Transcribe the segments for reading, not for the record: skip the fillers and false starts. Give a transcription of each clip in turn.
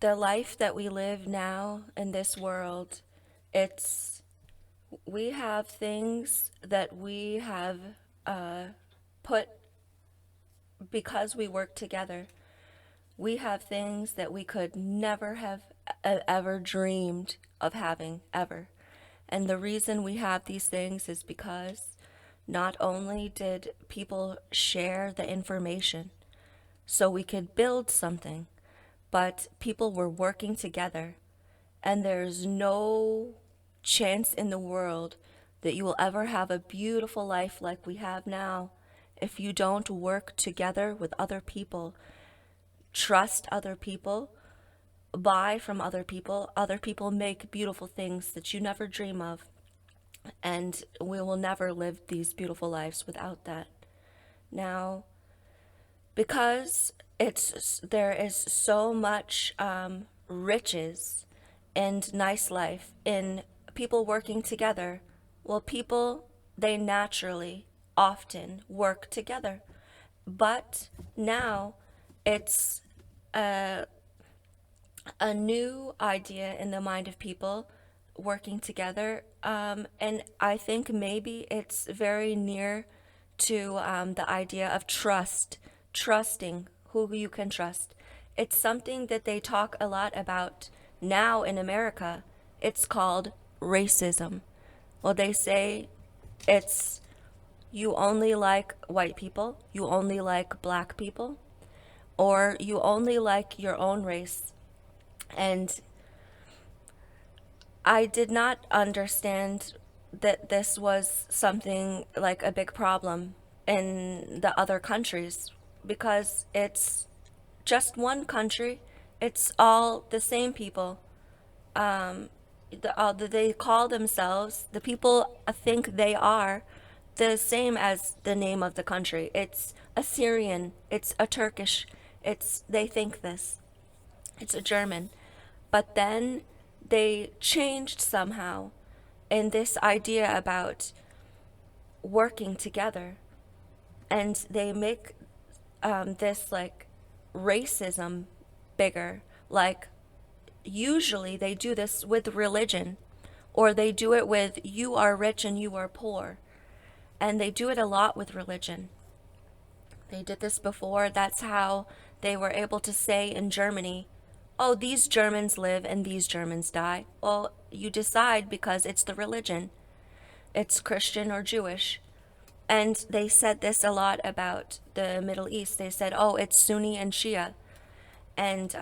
The life that we live now in this world, it's we have things that we have uh, put because we work together. We have things that we could never have ever dreamed of having ever. And the reason we have these things is because not only did people share the information so we could build something, but people were working together. And there's no chance in the world that you will ever have a beautiful life like we have now if you don't work together with other people, trust other people, buy from other people. Other people make beautiful things that you never dream of. And we will never live these beautiful lives without that. Now, because there is so much riches and nice life in people working together. Well, people, they naturally often work together. But now it's a, a new idea in the mind of people working together. And I think maybe it's very near to the idea of trust, trusting who you can trust. It's something that they talk a lot about now in America. It's called racism. Well, they say it's you only like white people, you only like black people, or you only like your own race. And I did not understand that this was something like a big problem in the other countries because it's just one country. It's all the same people. They call themselves, the people think they are the same as the name of the country. It's Assyrian, it's a Turkish, they think this, it's a German. But then they changed somehow in this idea about working together, and they make this like racism bigger. Like, usually they do this with religion, or they do it with you are rich and you are poor. And they do it a lot with religion. They did this before. That's how they were able to say in Germany, oh, these Germans live and these Germans die. Well, you decide because it's the religion. It's Christian or Jewish. And they said this a lot about the Middle East. They said, oh, it's Sunni and Shia. And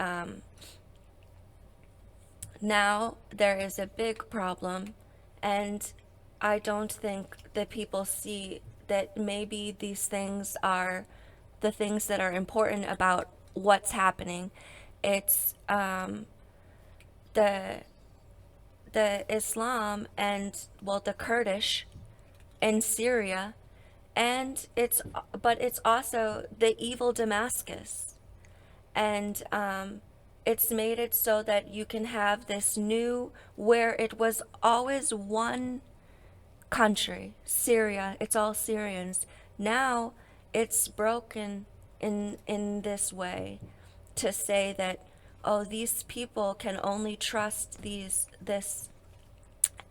now there is a big problem. And I don't think that people see that maybe these things are the things that are important about what's happening. It's the Islam and, well, the Kurdish in Syria, and it's also the evil Damascus, and it's made it so that you can have this new, where it was always one country, Syria, it's all Syrians. Now it's broken in this way to say that, oh, these people can only trust this,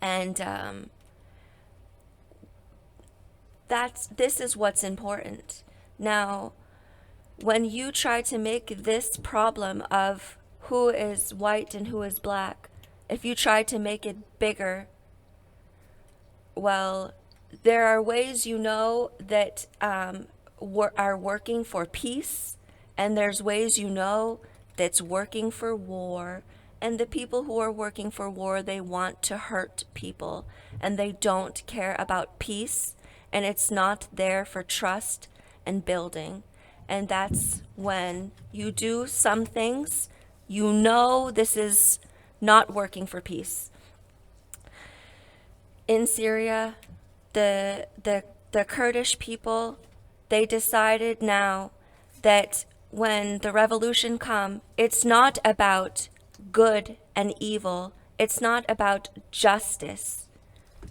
and this is what's important. Now, when you try to make this problem of who is white and who is black, if you try to make it bigger, well, there are ways that are working for peace, and there's ways that's working for war. And the people who are working for war, they want to hurt people, and they don't care about peace, and it's not there for trust and building. And that's when you do some things, this is not working for peace. In Syria, the Kurdish people, they decided now that when the revolution come, it's not about good and evil. It's not about justice.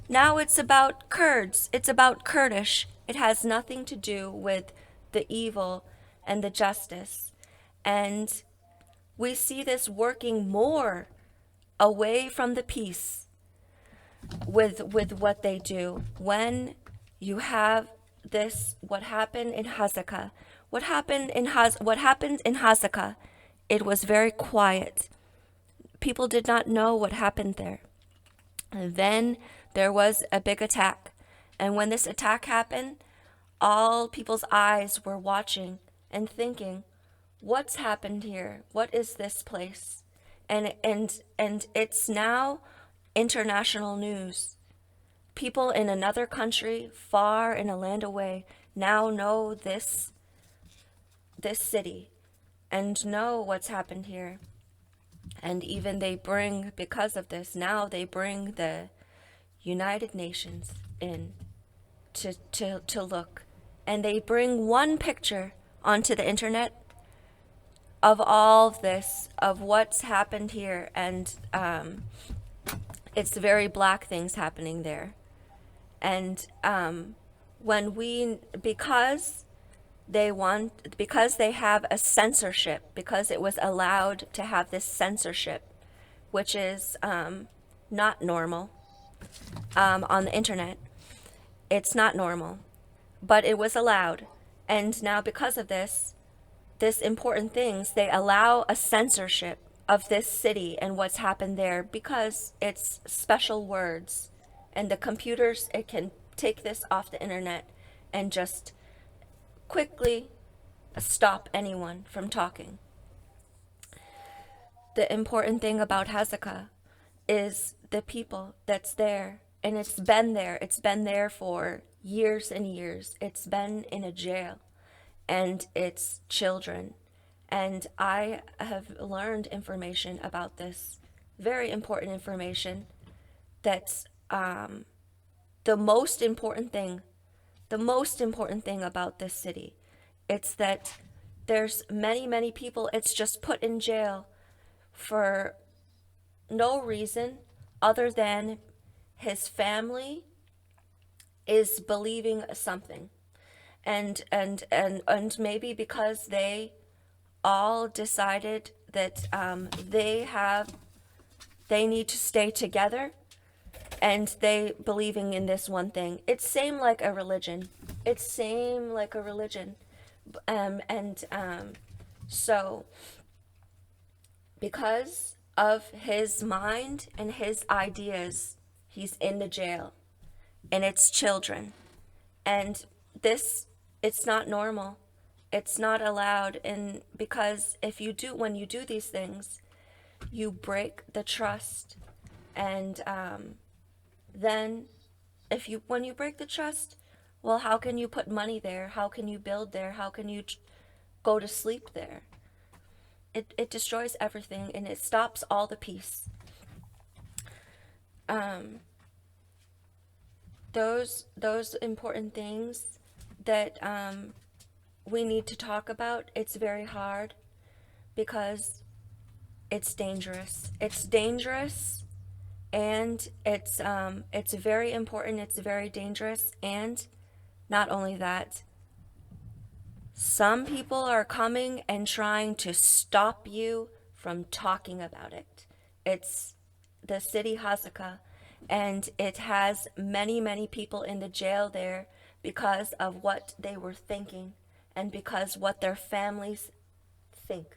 Now it's about Kurds. It's about Kurdish. It has nothing to do with the evil and the justice. And We see this working more away from the peace with what they do. When you have this, what happened in Hazakah, what happened in Hazakah, it was very quiet. People did not know what happened there. And then there was a big attack. And when this attack happened, all people's eyes were watching and thinking, what's happened here? What is this place? And it's now international news. People in another country, far in a land away, now know this city and know what's happened here. And even they bring, because of this, now they bring the United Nations in to look. And they bring one picture onto the internet of all of this, of what's happened here. And it's very black things happening there. And because they have a censorship, because it was allowed to have this censorship, which is not normal on the internet. It's not normal, but it was allowed. And now because of this important things, they allow a censorship of this city and what's happened there because it's special words. And the computers, it can take this off the internet and just quickly stop anyone from talking. The important thing about Hazakah is the people that's there. And it's been there. It's been there for years and years. It's been in a jail. And it's children. And I have learned information about this, very important information, that's the most important thing about this city. It's that there's many people, it's just put in jail for no reason other than his family is believing something. And maybe because they all decided that they need to stay together, and they believing in this one thing. It's same like a religion. So because of his mind and his ideas, he's in the jail, and it's children. And this, it's not normal. It's not allowed. And because when you do these things, you break the trust. And then when you break the trust, well, how can you put money there? How can you build there? How can you go to sleep there? It destroys everything, and it stops all the peace. Those important things that we need to talk about, it's very hard because it's dangerous. It's dangerous, and it's very important. It's very dangerous, and not only that, some people are coming and trying to stop you from talking about it. It's the city Hazakah, and it has many people in the jail there because of what they were thinking and because what their families think.